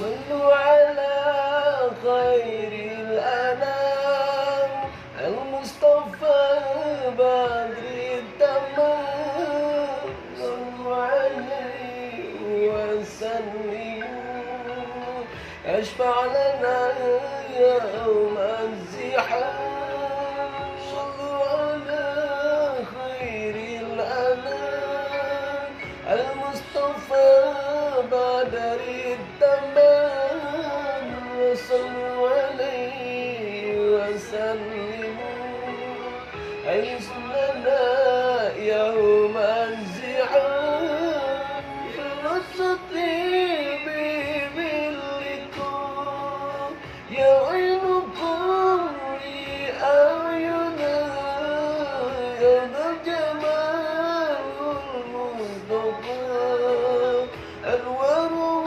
صلوا على خير الأنام المصطفى بدر التمام صلوا عليه وسلموا يشفع لنا يوم الزحام صلوا على خير الأنام المصطفى بدر التمام صلوا عليه وسلموا عيش لنا يوم الزحام فرصتي بظلكم يعينكم لأعينا يا ذا الجمال المصطفى أنواره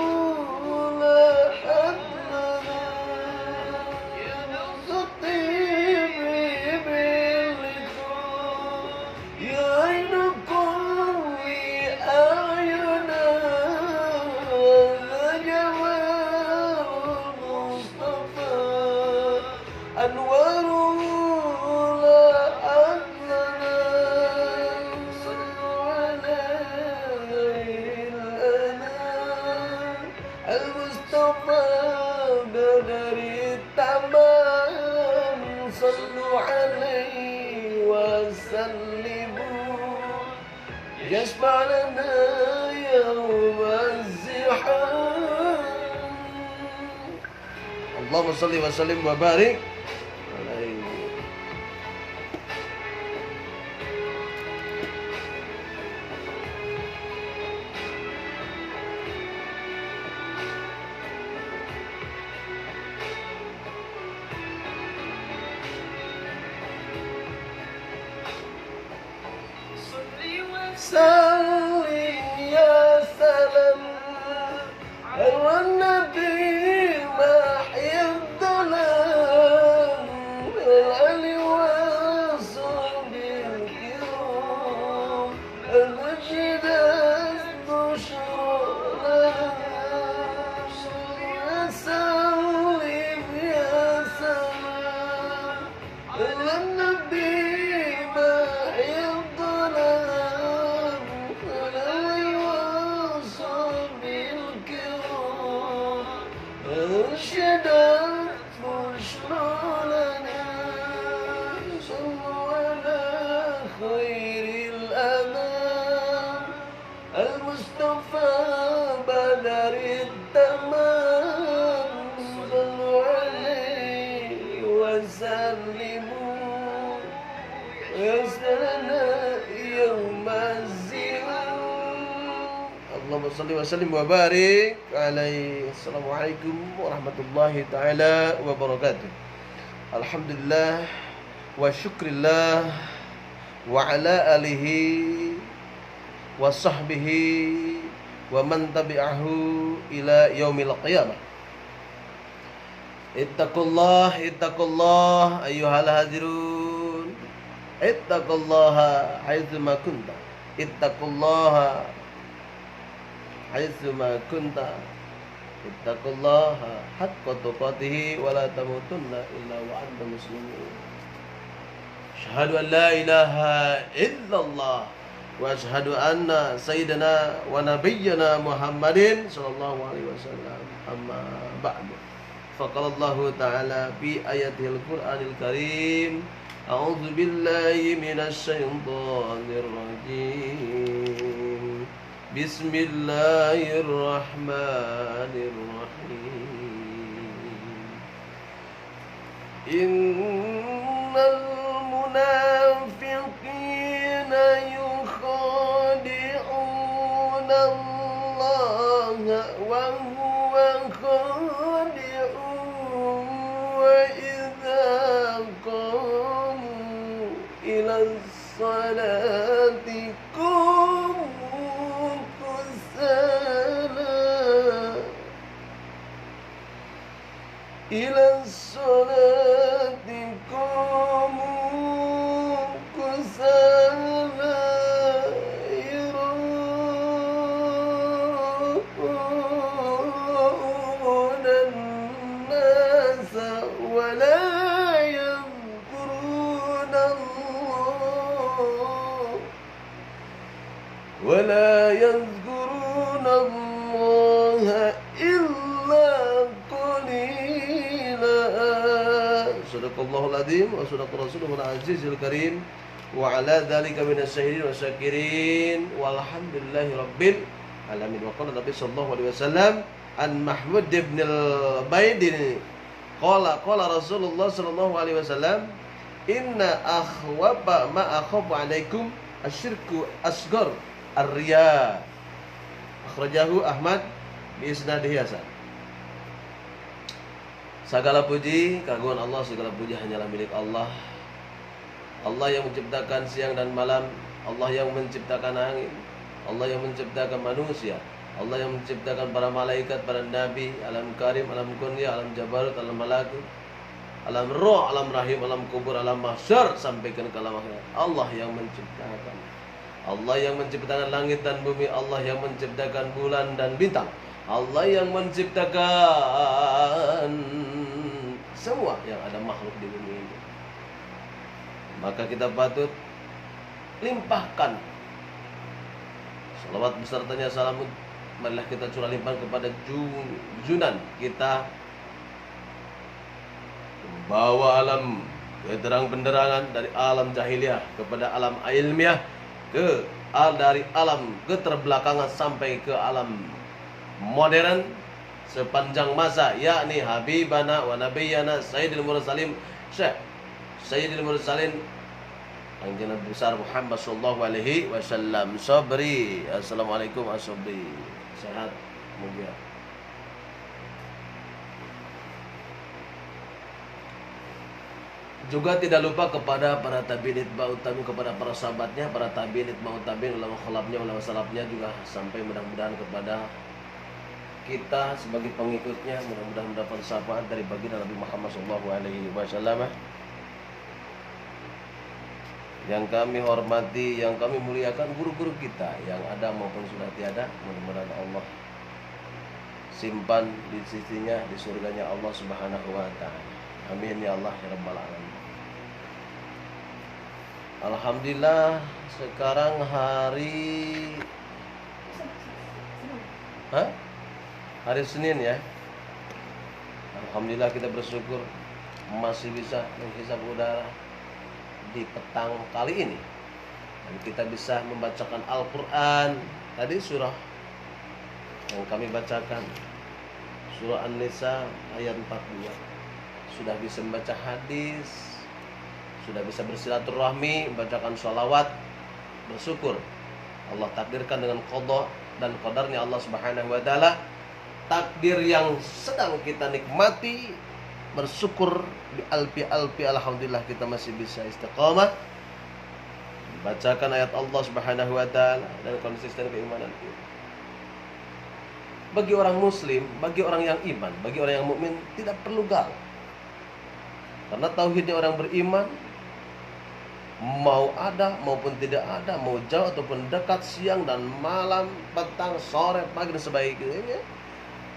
لاحت لنا يا نصتي بظلكم يعينكم لأعينا ذا جمال المصطفى أنواره لاحت لنا صلوا على خير الأنام المصطفى بدر التمام صلوا عليه وسلموا يشفع لنا يوم الزحام اللهم صل وسلم وبارك عليه. سلم يا سلام على النبي محيي الظلام العلي وصحبه الكرام المجد البشرى لنا سلم يا سلام على النبي محيي الظلام العلي وصحبه الكرام أرشد البشرى لنا صلوا على خير الأنام المصطفى بدر التمام صلوا عليه وسلموا يسرنا يوم الزحام اللهم صل وسلم وبارك عليه. Assalamualaikum warahmatullahi taala wabarakatuh. Alhamdulillah wa syukrillah wa ala alihi wa sahbihi wa man tabi'ahu ila yaumil qiyamah. Ittaqullah ayyuhal hadirun. Ittaqullaha haitsuma kunta. Ittaqullaha haitsuma kunta. Ittaqullaha haqqa tuqatih wa la tamutunna illa wa antum muslimun. Asyhadu an la ilaha illallah wa asyhadu anna sayyidana wa nabiyyana Muhammadin sallallahu alaihi wasallam. Amma ba'du. Faqala Allah ta'ala fi ayatil Qur'anil Karim. A'udzu billahi minasy syaithanir rajim. Bismillahirrahmanirrahim. Innal munafiqina yukhadi'una Allah wa huwa khadi'un wa idza qamu ila salati qamu kusala ila salati qamu kusala yura'una an-nasa wa la yadhkuruna Allah ولا يذكرون الله إلا قليلا صدق الله العظيم وصدق رسوله العزيز الكريم وعلى ذلك من الشاهدين والشاكرين والحمد لله رب العالمين. وقال النبي صلى الله عليه وسلم عن محمود بن البيد قال رسول الله صلى الله عليه وسلم إن أخوف ما أخاف عليكم الشرك أصغر Ar-Riya. Akhrajahu Ahmad bi isnadihi hasan. Segala puji, keagungan Allah, segala puji hanyalah milik Allah. Allah yang menciptakan siang dan malam, Allah yang menciptakan angin, Allah yang menciptakan manusia, Allah yang menciptakan para malaikat, para nabi, alam karim, alam kunya, alam jabarut, alam malakut, alam roh, alam rahim, alam kubur, alam mahsyar sampai ke alam akhirat. Allah yang menciptakan. Allah yang menciptakan langit dan bumi, Allah yang menciptakan bulan dan bintang, Allah yang menciptakan semua yang ada makhluk di bumi ini. Maka kita patut limpahkan salawat besertanya salam, marilah kita curah limpahkan kepada junjungan kita, membawa alam keterang benderangan dari alam jahiliyah kepada alam ilmiah, dari alam keterbelakangan sampai ke alam modern sepanjang masa, yakni habibana wa nabiyyana sayyidil mursalin sayyidil mursalin Anjana besar Muhammad sallallahu alaihi wasallam. Sabri. Assalamualaikum asabri. Sehat mulia. Juga tidak lupa kepada para tabi'in ba'ut tabi'in, kepada para sahabatnya, para tabi'in ba'ut tabi'in, ulama khalafnya, ulama salafnya, juga sampai mudah-mudahan kepada kita sebagai pengikutnya, mudah-mudahan mendapat syafaat dari baginda Nabi Muhammad SAW. Yang kami hormati, yang kami muliakan guru-guru kita yang ada maupun sudah tiada, mudah-mudahan Allah simpan di sisinya, di surganya Allah Subhanahu wa ta'ala. Amin ya Allah ya rabbal alamin. Alhamdulillah, sekarang hari hari Senin ya. Alhamdulillah kita bersyukur masih bisa menghisap udara di petang kali ini. Dan kita bisa membacakan Al-Quran. Tadi surah yang kami bacakan, surah An-Nisa ayat 42. Sudah bisa membaca hadis, sudah bisa bersilaturahmi, membacakan sholawat, bersyukur. Allah takdirkan dengan qada dan qadarnya Allah Subhanahu wa ta'ala, takdir yang sedang kita nikmati, bersyukur di alpi-alpi. Alhamdulillah kita masih bisa istiqamah membacakan ayat Allah Subhanahu wa ta'ala dan konsisten keimanan kita. Bagi orang muslim, bagi orang yang iman, bagi orang yang mukmin tidak perlu galau. Karena tauhidnya orang beriman, mau ada maupun tidak ada, mau jauh ataupun dekat, siang dan malam, petang, sore, pagi dan sebagainya,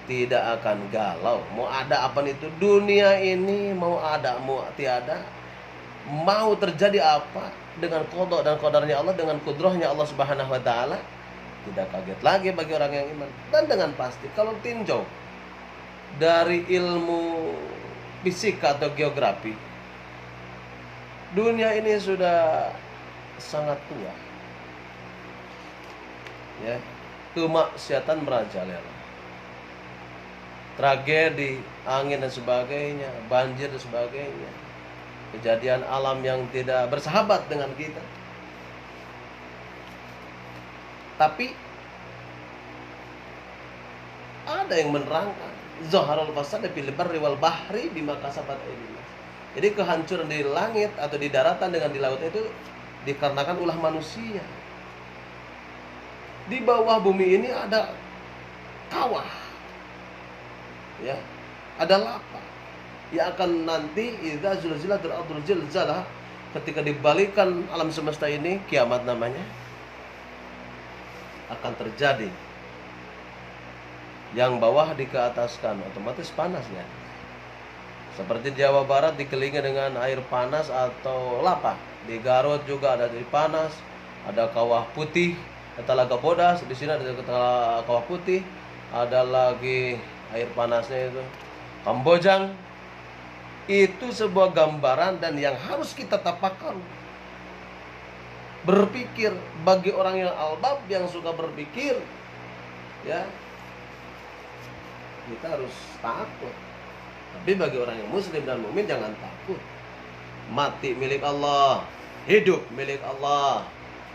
tidak akan galau. Mau ada apa itu dunia ini, mau ada mau tiada, mau terjadi apa, dengan qada dan qadarnya Allah, dengan kudrahnya Allah Subhanahu wa ta'ala, tidak kaget lagi bagi orang yang iman. Dan dengan pasti kalau tinjau dari ilmu fisika atau geografi, dunia ini sudah sangat tua ya. kemaksiatan merajalela. Tragedi, angin dan sebagainya, banjir dan sebagainya. Kejadian alam yang tidak bersahabat dengan kita. Tapi ada yang menerangkan zaharul fasad fil barri wal bahri bima kasabat aydin nas. Jadi kehancuran di langit atau di daratan dengan di laut itu dikarenakan ulah manusia. Di bawah bumi ini ada kawah. Ya, ada lapar yang akan nanti idza zulzilatil ardu zilzalaha, ketika dibalikan alam semesta ini, kiamat namanya, akan terjadi. Yang bawah dikeataskan, otomatis panas ya. Seperti di Jawa Barat dikelilingi dengan air panas atau lapa. Di Garut juga ada air panas, ada kawah putih, Talaga Bodas, di sini ada kawah putih, ada lagi air panasnya itu Kambojang. Itu sebuah gambaran dan yang harus kita tapakan. Berpikir bagi orang yang albab, yang suka berpikir, ya, kita harus takut. Tapi bagi orang yang muslim dan mukmin jangan takut. Mati milik Allah, hidup milik Allah,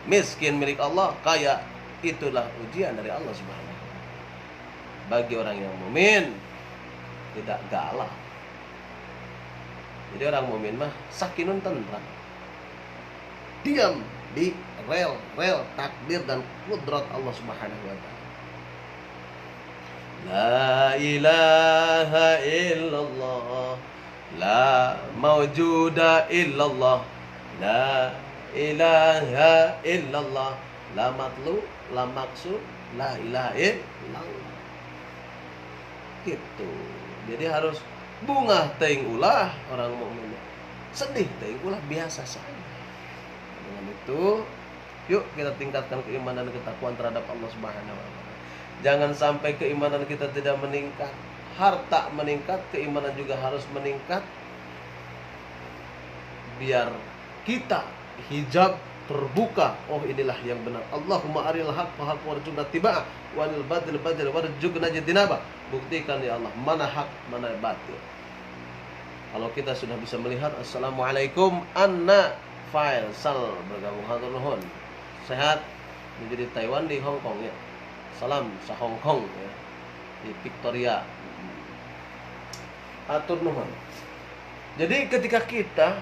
miskin milik Allah, kaya, itulah ujian dari Allah Subhanahu. Bagi orang yang mukmin tidak galau. Jadi orang mukmin mah sakinun tentram, diam di rel takdir dan kudrat Allah Subhanahu wa taala. La ilaha illallah, la mawjuda illallah, la ilaha illallah, la matlu, la maksud, la ilaha illallah. Gitu. Jadi harus bunga teuing ulah orang mukmin. Sedih teuing ulah biasa saja. Dengan itu, yuk kita tingkatkan keimanan dan ketakwaan terhadap Allah Subhanahu wa taala. Jangan sampai keimanan kita tidak meningkat. Harta meningkat, keimanan juga harus meningkat. Biar kita hijab terbuka. Oh, inilah yang benar. Allahumma aril haqqa haqqa warzuqna tibaa wa anil batil batil warzuqna jtinaba. Buktikan ya Allah mana hak, mana batil. Kalau kita sudah bisa melihat, assalamualaikum anna Faisal bergabung hatur nuhun. Sehat menjadi Taiwan di Hong Kong ya. Salam sa Hong Kong ya. Di Victoria. Hatur nuhun. Jadi ketika kita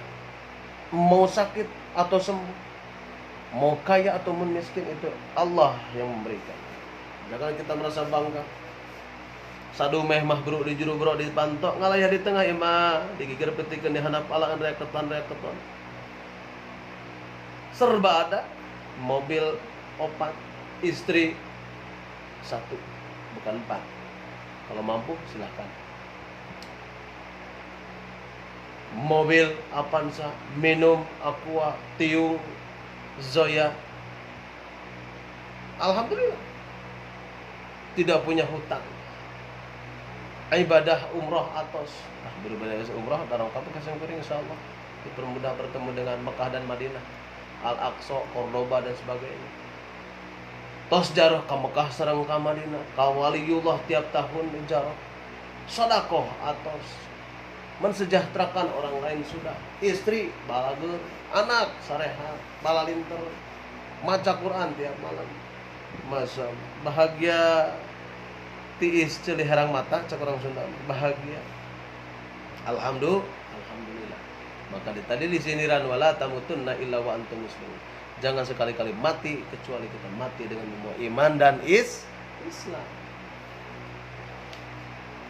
mau sakit atau sembuh, mau kaya atau miskin, itu Allah yang memberikan. Jangan kita merasa bangga. Sadu meh mah bro di juru bro di pantok ngalaya di tengah imah digigir petikeun di handap alaan reketan. Serba ada, mobil 4, istri 1, bukan 4. Kalau mampu silahkan. Mobil Avanza, minum Aqua, Tiung, Zoya. Alhamdulillah. Tidak punya hutang. Ibadah umroh atos. Beribadah umroh darang kapal kasang kuring insyaallah. Dipermudah bertemu dengan Mekah dan Madinah, Al-Aqsa, Cordoba dan sebagainya. Tos jaroh ka Mekah sareng ka Madinah, ka waliullah tiap tahun jaroh. Sedekah atos. Mensejahterakan orang lain sudah. Istri balagur, anak sarehat, balalinter, maca Quran tiap malam. Masa bahagia tiis ceulih harang mata cek orang Sunda, bahagia. Alhamdulillah. Maka tadi di siniran wala tamutunna illa wa antum muslimun. Jangan sekali-kali mati kecuali kita mati dengan membawa iman dan Islam.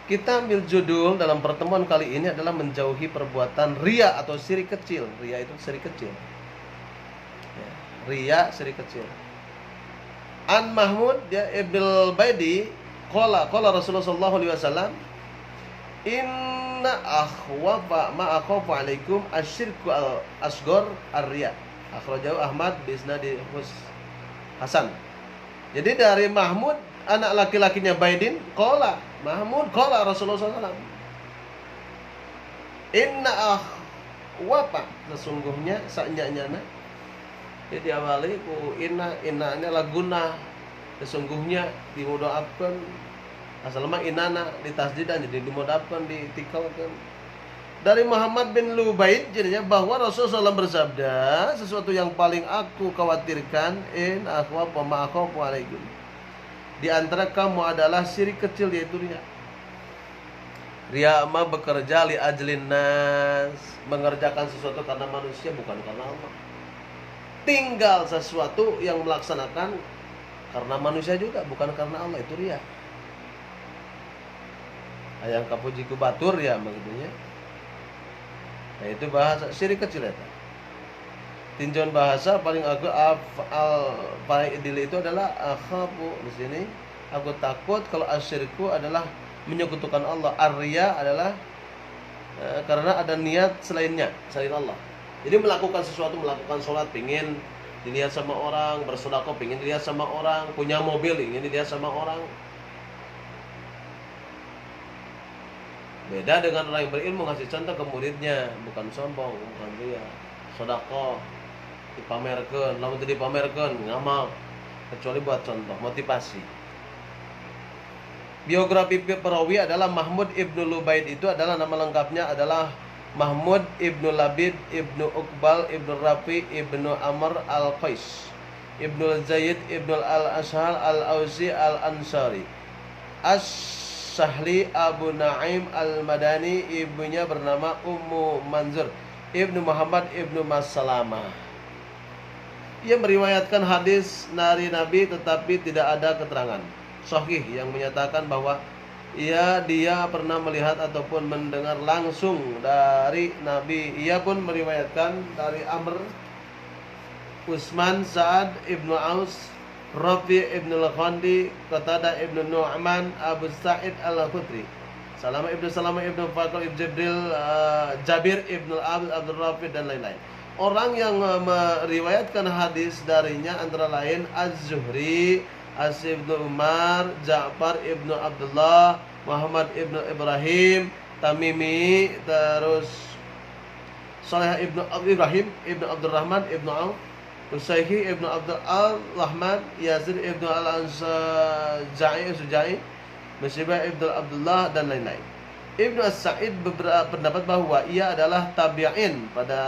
Kita ambil judul dalam pertemuan kali ini adalah menjauhi perbuatan riya atau syirik kecil. Riya itu syirik kecil. Ya, riya syirik kecil. An Mahmud ya Ibnul Baidi qala Rasulullah sallallahu alaihi wasallam, inna akhwafa ma akhafu alaikum asyirku al-asghar ar-riya. Akhrajahu Ahmad bi isnadi Hasan. Jadi dari Mahmud, anak laki-lakinya Baidin, qala Mahmud qala Rasulullah sallallahu alaihi wasallam, inna akhwafa, sesungguhnya saknyanyana. Jadi awali ku inna nya laguna Sesungguhnya dimudafkan asal mah inana di tasdidan jadi dimudafkan ditikalkan dari Muhammad bin Lubaid jadinya bahwa Rasulullah SAW bersabda, sesuatu yang paling aku khawatirkan in akhwaf wa ma akhafu alaikum, di antara kamu adalah syirik kecil yaitu riya. Riya mah bekerja li ajlin nas, mengerjakan sesuatu karena manusia bukan karena Allah. Tinggal sesuatu yang melaksanakan karena manusia juga bukan karena Allah, itu riya. Ayang kapujiku batur ya maksudnya. Nah itu bahasa syirik kecil ya. Tinjauan bahasa paling aku paling ideal itu adalah akhafu. Di sini aku takut kalau asyirku adalah menyekutukan Allah. Ar-riya adalah karena ada niat selain Allah. Jadi melakukan sesuatu, melakukan sholat pingin dilihat sama orang, bersedekah pingin dilihat sama orang, punya mobil ingin dilihat sama orang. Beda dengan orang yang berilmu ngasih contoh ke muridnya, bukan sombong, bukan riya. Sedekah dipamerkeun, lamun teu dipamerkeun ngamal, kecuali buat contoh, motivasi. Biografi perawi adalah Mahmud ibnu Lubaid, itu adalah nama lengkapnya adalah Mahmud ibnu Labid ibnu Uqbal ibnu Rafi ibnu Amr al-Qais ibnu Zaid ibnu al-Ashhal al-Ausi al-Ansari Sahli Abu Naim al-Madani, ibunya bernama Ummu Manzur ibnu Muhammad ibnu Masalamah. Ia meriwayatkan hadis dari Nabi tetapi tidak ada keterangan sahih yang menyatakan bahwa dia pernah melihat ataupun mendengar langsung dari Nabi. Ia pun meriwayatkan dari Amr, Utsman, Sa'ad ibnu Aus, Rafi ibn al-Khandi, Qatadah ibn Nu'man, Abu Sa'id al-Khudri, Salamah ibn Fakr ibn Jibril, Jabir ibn Abdul Rafi dan lain-lain. Orang yang meriwayatkan hadis darinya antara lain Az-Zuhri, As ibn Umar, Ja'far ibn Abdullah, Muhammad ibn Ibrahim, Tamimi, terus Saleh ibn Ibrahim ibn Abdurrahman ibn Auf, Usayhi ibnu Abdul Al-Rahman, Yazid ibnu Al-Sujai, Musibah ibnu Abdullah dan lain-lain. Ibnu As-Sa'id berpendapat bahwa ia adalah tabi'in pada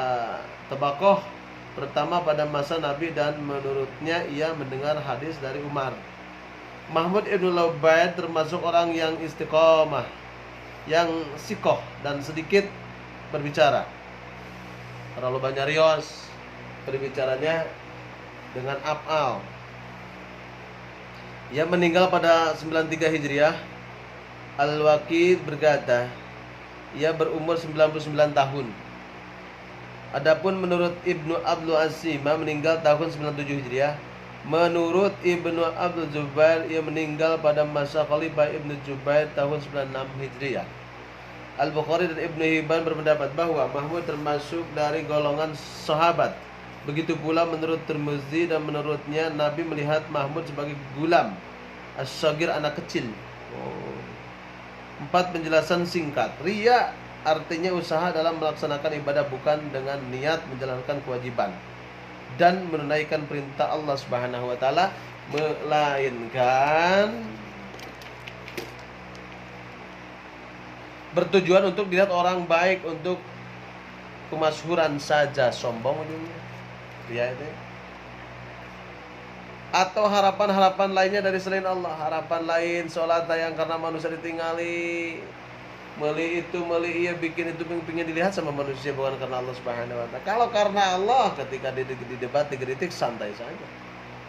tabakoh pertama pada masa Nabi dan menurutnya ia mendengar hadis dari Umar. Mahmud ibnu Lubaid termasuk orang yang istiqomah, yang sikoh dan sedikit berbicara. Terlalu banyak rios, berbicaranya dengan af'al. Ia meninggal pada 93 Hijriah. Al-Waqid berkata, ia berumur 99 tahun. Adapun menurut Ibnu Abdul Asimah meninggal tahun 97 Hijriah. Menurut Ibnu Abdul Zubair, ia meninggal pada masa Khalifah Ibnu Zubair tahun 96 Hijriah. Al-Bukhari dan Ibnu Hibban berpendapat bahwa Mahmud termasuk dari golongan sahabat. Begitu pula menurut Tirmizi, dan menurutnya Nabi melihat Mahmud sebagai gulam as-sagir, anak kecil. 4 penjelasan singkat. Riya artinya usaha dalam melaksanakan ibadah bukan dengan niat menjalankan kewajiban dan menunaikan perintah Allah Subhanahu wa taala, melainkan bertujuan untuk dilihat orang baik, untuk kemasyhuran saja, sombong ujungnya. Ya itu. Atau harapan-harapan lainnya dari selain Allah, harapan lain, sholat yang karena manusia ditinggali, meli itu, meli iya, bikin itu, pingin dilihat sama manusia bukan karena Allah Subhanahu wa taala. Kalau karena Allah, ketika di debat, dikritik, santai saja.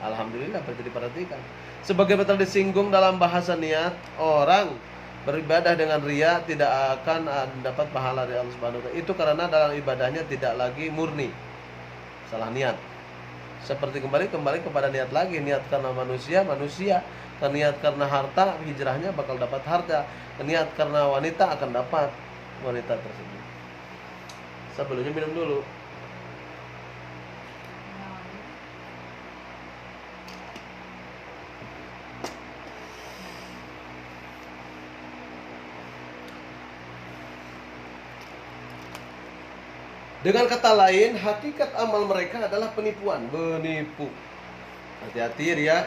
Alhamdulillah, diperhatikan. Sebagai betul disinggung dalam bahasa niat, orang beribadah dengan riya tidak akan mendapat pahala dari Allah Subhanahu wa taala. Itu karena dalam ibadahnya tidak lagi murni, salah niat. Seperti kembali kepada niat lagi, niat karena manusia, niat karena harta, hijrahnya bakal dapat harta. Niat karena wanita akan dapat wanita tersebut. Sebelumnya minum dulu. Dengan kata lain, hakikat amal mereka adalah penipuan, menipu. Hati-hati ya.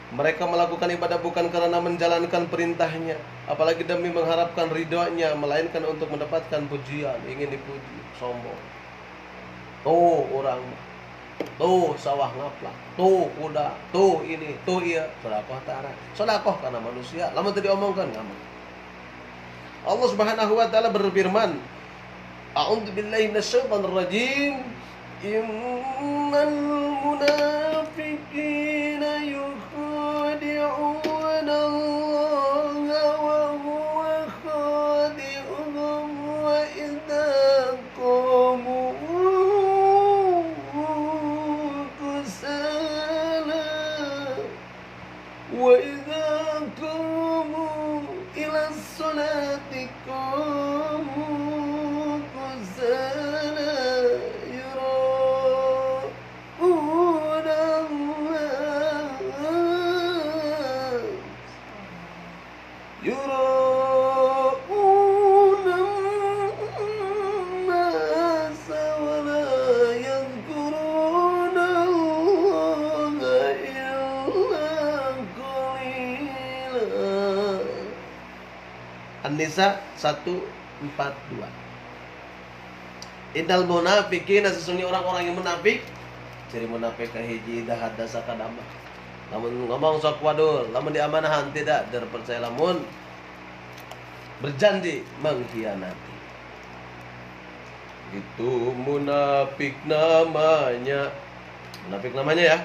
Mereka melakukan ibadah bukan karena menjalankan perintahnya, apalagi demi mengharapkan ridhonya, melainkan untuk mendapatkan pujian, ingin dipuji, sombong. Tuh orang, tuh sawah ngaplak, tuh kuda, tuh ini, tuh iya. Sedekah ta'ala, sedekah karena manusia. Lama tadi omongkan ngamal. Allah Subhanahu wa taala berfirman, A'udzu billahi minasyaitonir rajim. Innal munafiqina yukhadi'una Allah wa huwa khadi'uhum wa idza qamu kusala wa idza qamu ila sholati qamu kusala An-Nisa 142. Innal munafiqina, sesungguhnya orang-orang yang munafik, ciri munafik kahiji dah hadasa kadama. Lamun ngomong sok wadul, lamun diamanahan tidak terpercaya, lamun berjanji mengkhianati. Itu munafik namanya. Munafik namanya ya.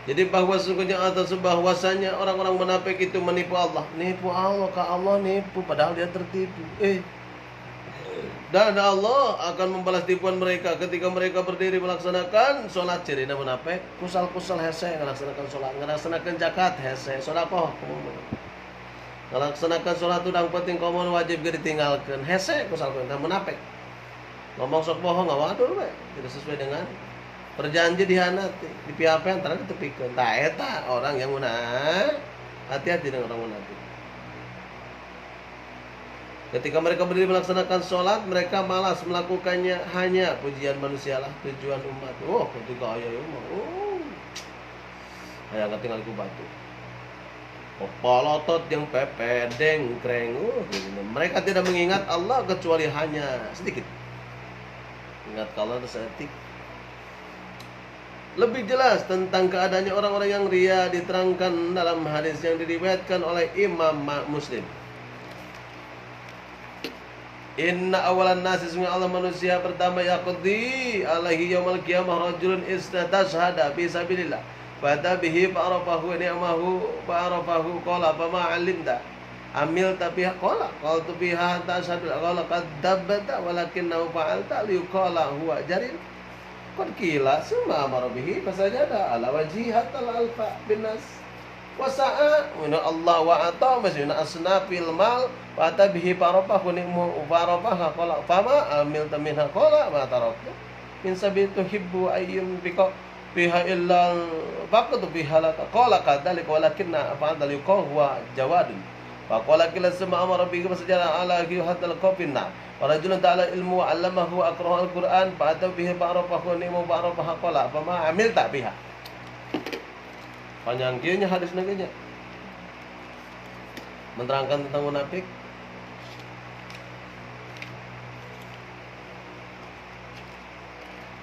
Jadi bahwa sesungguhnya atau bahwasanya orang-orang munafik itu menipu Allah. Nipu Allah, ke Allah nipu padahal dia tertipu. Dan Allah akan membalas tipuan mereka ketika mereka berdiri melaksanakan sholat. Ciri munafik kusal-kusal hese melaksanakan sholat, melaksanakan zakat hese, sedekah melaksanakan sholat udang penting komun wajib gak ditinggalkan hese kusal kuntah munafik. Ngomong sok bohong ngawadul we, tidak sesuai dengan perjanji dihanati, di pihak antara ditepikeun. Tah eta orang yang munafik. Hati-hati dengan orang munafik. Ketika mereka berdiri melaksanakan sholat, mereka malas melakukannya, hanya pujian manusialah tujuan umat. Oh, ketika ayah umar, ayah nggak tinggal ku batu. Popolotot yang pepe dengkreng. Mereka tidak mengingat Allah kecuali hanya sedikit. Ingat kalau sedetik. Lebih jelas tentang keadaannya orang-orang yang ria diterangkan dalam hadis yang diriwayatkan oleh Imam Muslim. Inna awalan nasi, sungguh Allah manusia pertama yaqdi alaihi yaumal qiyamah rajulun istashhada fi sabilillah fata bihi fa'arafahu ni'amahu fa'arafahu qala fama 'alimta amil tapi qala qaltu biha tashhadu qala qad dabbata walakinnahu fa'alta liqala huwa jarin qad qila summa amara bihi fasajada ala wajhi hatta alfa binas wasa'a wa Allah wa ata masina asnafil mal wa tabihi farafahu ni'mu farafaha qala fama amilta minha qala ma taraktu min sabitu hibbu ayyum bika fiha illa faqad fiha la qala kadhalika walakinna fa'al liqa huwa jawadun fa qala kila sama amara bihi fasajada ala hatta al-qafina wa rajulun ta'ala ilmu wa 'allamahu aqra'a al-Qur'an fa tabihi farafahu ni'mu farafaha qala fama amilta biha. Panjang kieunya hadis nagenya menerangkan tentang munafik.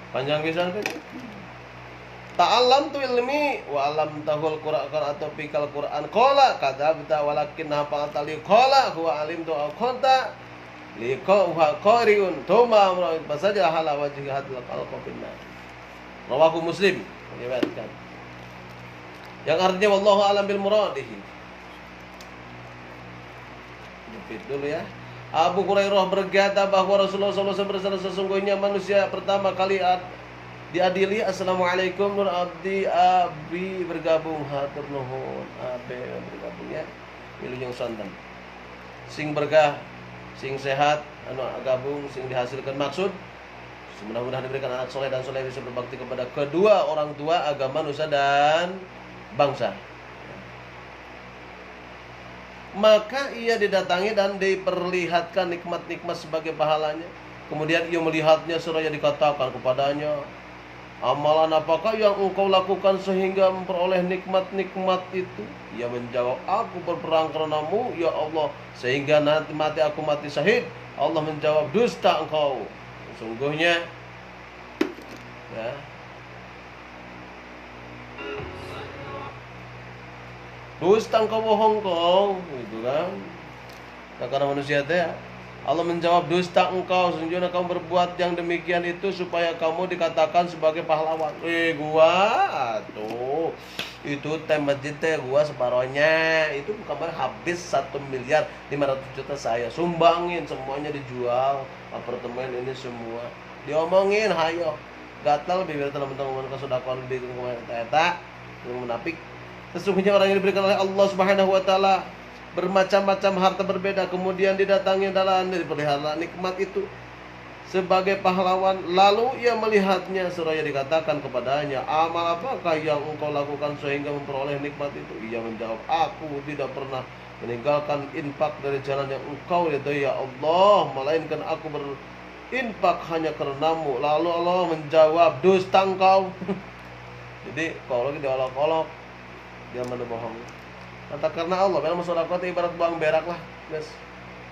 Panjang pisan kan. Ta'allam tu ilmi wa alam tahul Qur'an atau fikal Qur'an qala kadzabta walakin hafa'ta li qala huwa alimtu aqta li huwa qariun tuma amra fasaja hala wajhi hadal qalqinna. Rawahu Muslim meriwayatkan. Yang artinya wallahu alam bil muradihi. Jepit dulu ya. Abu Hurairah berkata bahwa Rasulullah SAW bersabda, sesungguhnya manusia pertama kali diadili assalamualaikum nur abdi abi bergabung hatur nuhun abe bergabung ya wilujeng santen sing berkah sing sehat anu gabung sing dihasilkan maksud mudah-mudahan diberikan anak soleh dan soleh bisa berbakti kepada kedua orang tua, agama, nusa dan bangsa. Maka ia didatangi dan diperlihatkan nikmat-nikmat sebagai pahalanya. Kemudian ia melihatnya seraya dikatakan kepadanya, Amalan apakah yang engkau lakukan sehingga memperoleh nikmat-nikmat itu? Ia menjawab, aku berperang karenamu ya Allah, sehingga nanti mati aku mati syahid. Allah menjawab, dusta engkau. Sungguhnya ya, dusta engkau, bohong kau, gitu kan. Nah, karena manusia itu ya, Allah menjawab, dusta engkau, sesungguhnya kamu berbuat yang demikian itu supaya kamu dikatakan sebagai pahlawan. Gua tuh itu tem masjid teh gua separohnya itu kabar habis 1.500.000.000 saya sumbangin, semuanya dijual, apartemen ini semua diomongin, hayo gatal bibir teman-teman kesudakan di kemarin eta yang munafik. Sesungguhnya orang yang diberikan oleh Allah Subhanahu wa taala bermacam-macam harta berbeda, kemudian didatangi dalam dipelihara nikmat itu sebagai pahlawan, lalu ia melihatnya seraya dikatakan kepadanya, amal apakah yang engkau lakukan sehingga memperoleh nikmat itu? Ia menjawab, aku tidak pernah meninggalkan infak dari jalan yang engkau ridhai ya Allah, melainkan aku berinfak hanya karenamu. Lalu Allah menjawab, dusta engkau. Jadi kalau lagi diolok-olok dia mana bohong. Kata karena Allah, karena masalah kota ibarat buang berak lah, guys.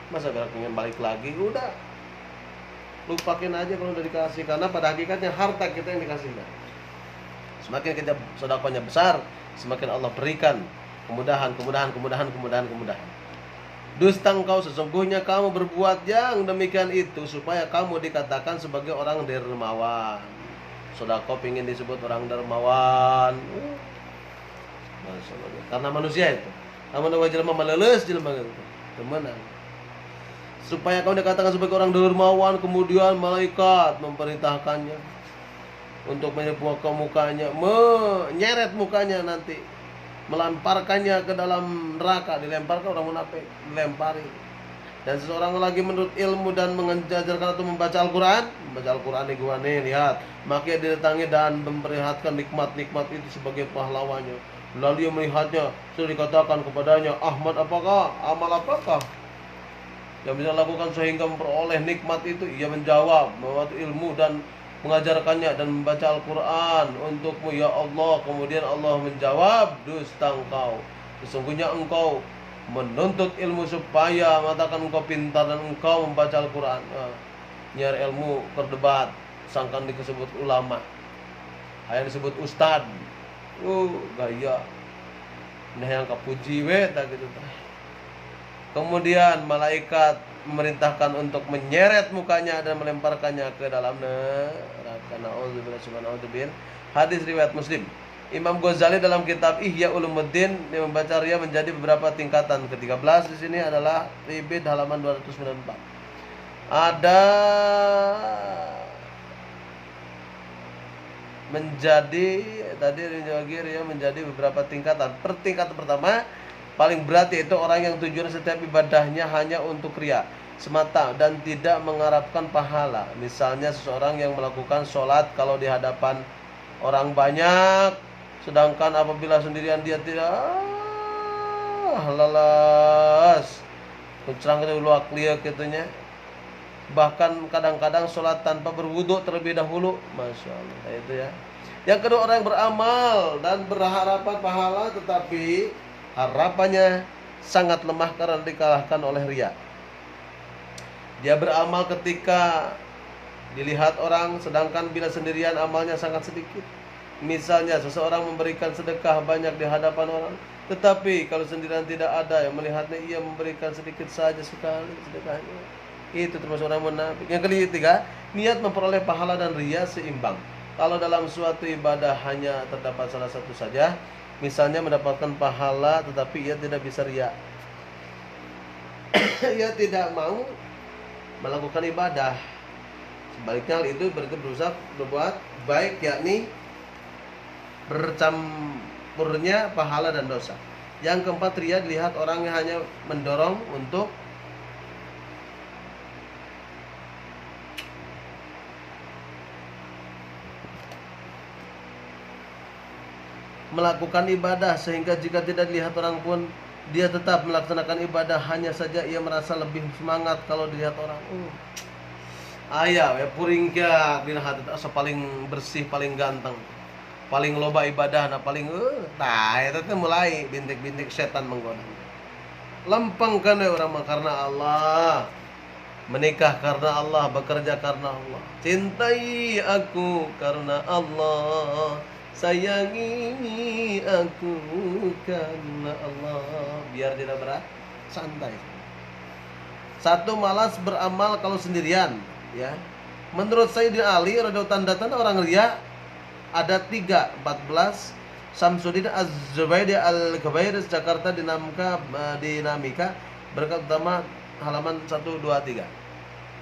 Masa berak ingin balik lagi, udah lupakin aja kalau udah dikasih, karena pada hakikatnya harta kita yang dikasih. Semakin kita sedekahnya besar, semakin Allah berikan kemudahan. Dusta engkau, sesungguhnya kamu berbuat yang demikian itu supaya kamu dikatakan sebagai orang dermawan. Sedekah pingin disebut orang dermawan. Karena manusia itu, namun jelema maleles jelema gitu. Temenan. Supaya kamu dikatakan sebagai orang dermawan, kemudian malaikat memerintahkannya untuk menyepuh mukanya, menyeret mukanya nanti, melemparkannya ke dalam neraka, dilemparkan orang munafik, dilempari. Dan seseorang lagi menurut ilmu dan mengajarkan atau membaca Al-Quran di gua nih, lihat, maka dia didatangi dan memperlihatkan nikmat-nikmat itu sebagai pahlawannya. Lalu ia melihatnya, sudah dikatakan kepadanya, Ahmad apakah, amal apakah yang bisa lakukan sehingga memperoleh nikmat itu? Ia menjawab, membuat ilmu dan mengajarkannya dan membaca Al-Quran untukmu ya Allah. Kemudian Allah menjawab, dusta engkau, sesungguhnya engkau menuntut ilmu supaya mengatakan engkau pintar dan engkau membaca Al-Quran. Nyari ilmu berdebat, sangkan disebut ulama, yang disebut ustad. Gaya nah yang kapuji we tak gitu. Kemudian malaikat memerintahkan untuk menyeret mukanya dan melemparkannya ke dalam neraka. Na'udzubillah. Hadis riwayat Muslim. Imam Ghazali dalam kitab Ihya Ulumuddin yang membaca ria menjadi beberapa tingkatan. Ke-13 di sini adalah Ribid halaman 294. Ada menjadi tadi ria menjadi beberapa tingkatan. Tingkatan pertama paling berat yaitu orang yang tujuan setiap ibadahnya hanya untuk ria semata dan tidak mengharapkan pahala. Misalnya seseorang yang melakukan sholat kalau di hadapan orang banyak, sedangkan apabila sendirian dia tidak lalas kuncrang itu luak lia kitunya. Bahkan kadang-kadang sholat tanpa berwudu terlebih dahulu. Masya Allah, itu ya. Yang kedua, orang yang beramal dan berharapan pahala tetapi harapannya sangat lemah karena dikalahkan oleh riya. Dia beramal ketika dilihat orang, sedangkan bila sendirian amalnya sangat sedikit. Misalnya seseorang memberikan sedekah banyak di hadapan orang, tetapi kalau sendirian tidak ada yang melihatnya, ia memberikan sedikit saja sekali sedekahnya. Itu termasuk orang munafik. Yang ketiga, niat memperoleh pahala dan riya seimbang. Kalau dalam suatu ibadah hanya terdapat salah satu saja, misalnya mendapatkan pahala tetapi ia tidak bisa riya, ia tidak mau melakukan ibadah. Sebaliknya hal itu berarti berusaha berbuat baik, yakni bercampurnya pahala dan dosa. Yang keempat, riya dilihat orang yang hanya mendorong untuk melakukan ibadah, sehingga jika tidak dilihat orang pun dia tetap melaksanakan ibadah, hanya saja ia merasa lebih semangat kalau dilihat orang. Aya we puringkeun dina hati asa paling bersih, paling ganteng. Paling loba ibadahna, paling tah eta teh mulai bintik-bintik setan menggoda. Lempengkeun we urang mah karena Allah. Menikah karena Allah, bekerja karena Allah. Cintai aku karena Allah. Sayangi aku karena Allah. Biar tidak berat, santai. Satu, malas beramal kalau sendirian, ya. Menurut Sayyidina Ali radhiyallahu tanda-tanda orang riya ada 3, 14. Samsudin Az-Zubaidi Al-Kabair Jakarta Dinamika berkat utama halaman 1, 2, 3.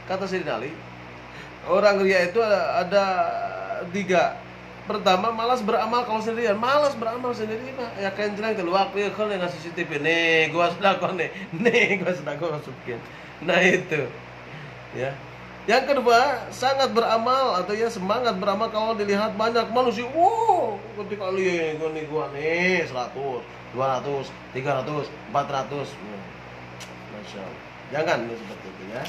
Kata Sayyidina Ali, orang riya itu ada 3. Pertama, malas beramal kalau sendirian. Malas beramal sendiri mah ya kencenang teh luak ieu keur ngasih CCTV nih gua sedekah nih gua sedekah masukin. Nah itu ya. Yang kedua, sangat beramal atau ya semangat beramal kalau dilihat banyak manusia. Ketika lihat gua nih 100, 200, 300, 400. Masya Allah. Jangan seperti itu ya.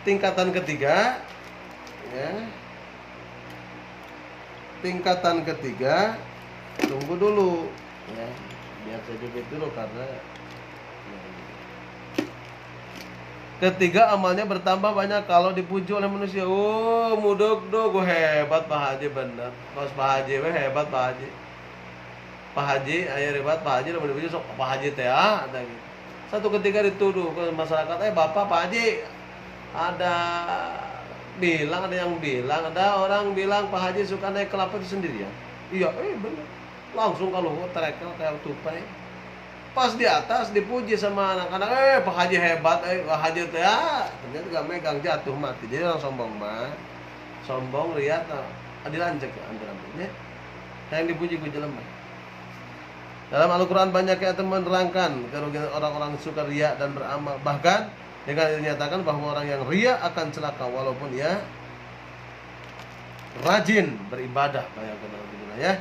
Tingkatan ketiga, ya. Tingkatan ketiga, tunggu dulu, ya. Biar saya jepit dulu karena. Ketiga, amalnya bertambah banyak kalau dipuji oleh manusia. Mudok gue hebat Pak Haji bener. Pas Pak Haji hebat Pak Haji. Pak Haji, aya hebat Pak Haji udah dipuji sok Pak Haji teh ada gitu. Satu ketika dituduh ke masyarakat, Bapak Pak Haji ada yang bilang ada orang bilang Pak Haji suka naik kelapa itu sendirian. Iya, bener. Langsung kalau trekel kayak tupai. Pas di atas dipuji sama anak-anak, Pak Haji hebat, Pak Haji teh ternyata gak megang jatuh mati. Jadi orang sombong mah, sombong riya dilancek ambil-ambilnya. Yang dipuji ku jelema. Dalam Al-Qur'an banyak ayat menerangkan kerugian orang-orang suka riya dan beramal. Bahkan dengan dinyatakan bahwa orang yang riya akan celaka walaupun ya rajin beribadah banyak ya.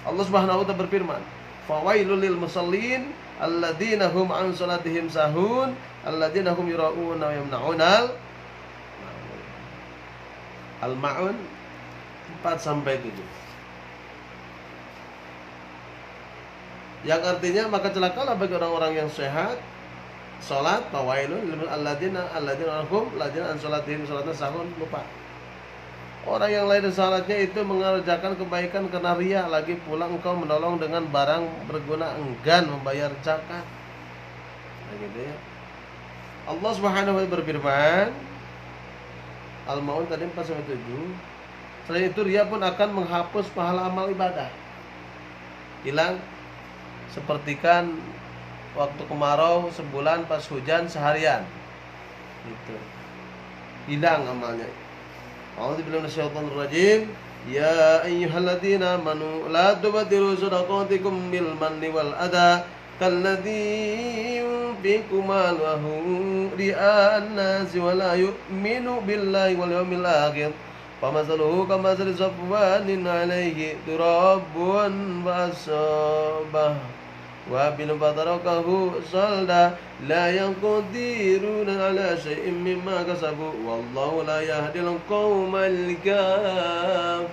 Allah Subhanahu wa taala berfirman, fawailul lil musallin alladzina hum an salatihim sahun alladzina hum yura'una wa yamna'unal al-ma'un 4 sampai 7. Yang artinya maka celakalah bagi orang-orang yang sehat salat, fawailul lil alladzina hum alladzina an salatihim salatna sahun, lupa. Orang yang lain salatnya itu mengerjakan kebaikan karena riya, lagi pula engkau menolong dengan barang berguna enggan membayar zakat. Nah, gitu ya. Allah Subhanahu wa taala berfirman, Al-Maun tadi 4-7. Selain itu riya pun akan menghapus pahala amal ibadah. Hilang sepertikan waktu kemarau sebulan pas hujan seharian. Gitu. Hilang amalnya. A'udzu billahi minasyaitonir rajim. Ya ayyuhalladzina amanu la tubtilu shadaqatikum bil manni wal adha kalladzi yunfiqu malahu ria'an nasi wa la yu'minu billahi wal yawmil akhir. Famasaluhu kamathali safwanin 'alaihi turabun fasabah wa bil fatarakahu salda la yaqdiruna ala syai'in mimma kasabu wallahu la yahdil qaumal kafirin.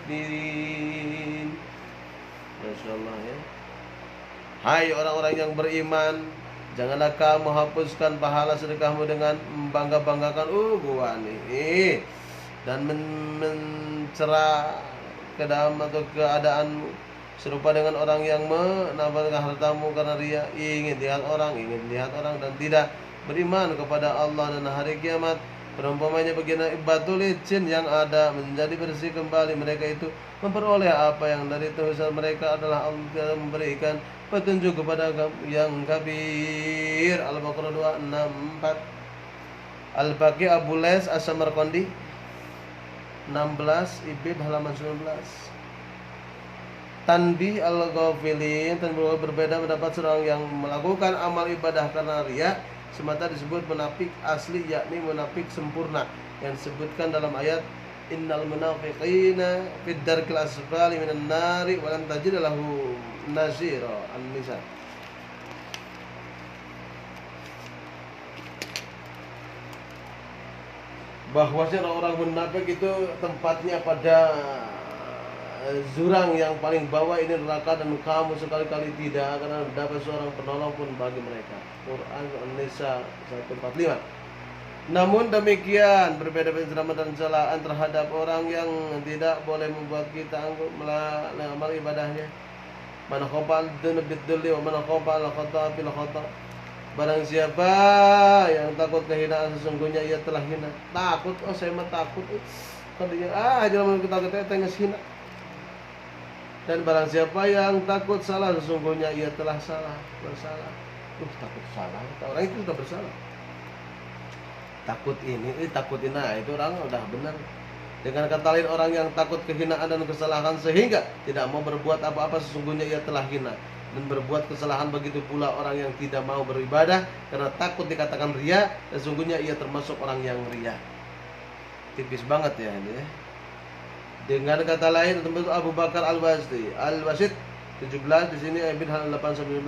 Masyaallah ya. Hai orang-orang yang beriman, janganlah kamu hapuskan pahala sedekahmu dengan membangga-banggakan gua nih dan mencela keadaanmu serupa dengan orang yang menambahkan hartamu karena dia ingin lihat orang dan tidak beriman kepada Allah dan hari kiamat. Perumpamannya begini, batu licin yang ada menjadi bersih kembali, mereka itu memperoleh apa yang dari Tuhan mereka adalah Allah memberikan petunjuk kepada yang kabir. Al-Baqarah 264. Al-Baqi Abu Les As-Samarqandi 16 Ibid halaman 19. Tanbih al-ghafilin, berbeda mendapat seorang yang melakukan amal ibadah karena riya semata disebut munafik asli, yakni munafik sempurna yang disebutkan dalam ayat innal munafiqina fid darkil asfali minan nari wa lan tajid lahu nasira. An-Nisa. bahwasanya orang munafik itu tempatnya pada jurang yang paling bawah ini neraka, dan kamu sekali-kali tidak akan dapat seorang penolong pun bagi mereka. Quran An-Nisa 145. Namun demikian berbeda penceramah dan celaan terhadap orang yang tidak boleh membuat kita angkuh melakukan ibadahnya. Man khafal dzunub bidzulli wa man khafal khata bil khata. Barang siapa yang takut kehinaan, sesungguhnya ia telah hina. Takut, oh saya mah takut. Kadinya jangan kita tengah hina. Dan barang siapa yang takut salah, sesungguhnya ia telah bersalah. Takut salah, orang itu sudah bersalah. Takut ini, takut ini, itu orang udah benar. Dengan kata lain, orang yang takut kehinaan dan kesalahan sehingga tidak mau berbuat apa-apa, sesungguhnya ia telah hina. Dan berbuat kesalahan begitu pula orang yang tidak mau beribadah karena takut dikatakan riya, sesungguhnya ia termasuk orang yang riya. Tipis banget ya ini ya. Dengan kata lain, tentu Abu Bakar Al-Wasit 17 di sini ayat 8-19.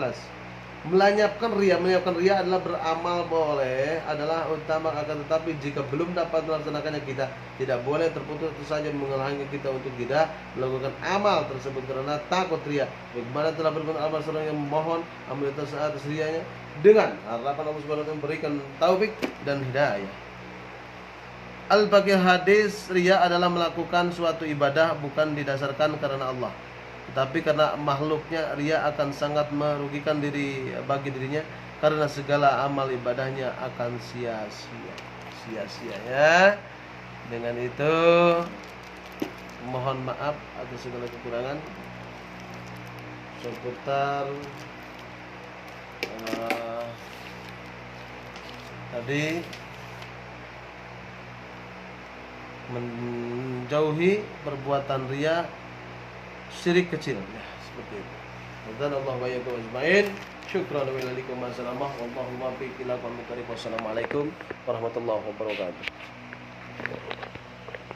Menyiapkan riya adalah beramal boleh, adalah utama, akan tetapi jika belum dapat melaksanakannya, kita tidak boleh terputus saja menghalangi kita untuk tidak melakukan amal tersebut karena takut riya. Bagaimana telah berbuat amal seorang yang memohon amal atas riyanya dengan harapan Allah Subhanahu wa taala memberikan taufik dan hidayah. Al-Baqi hadis, riya adalah melakukan suatu ibadah bukan didasarkan karena Allah, tetapi karena makhluknya. Riya akan sangat merugikan bagi dirinya karena segala amal ibadahnya akan sia-sia ya. Dengan itu mohon maaf atas segala kekurangan seputar tadi menjauhi perbuatan riya, syirik kecil ya, seperti itu. Dan Allah wa iyyakum ajmain. Syukran wa lillahi wa sallallahu. Wallahu muwaffiq ila aqwamit thariq. Wassalamualaikum warahmatullahi wabarakatuh.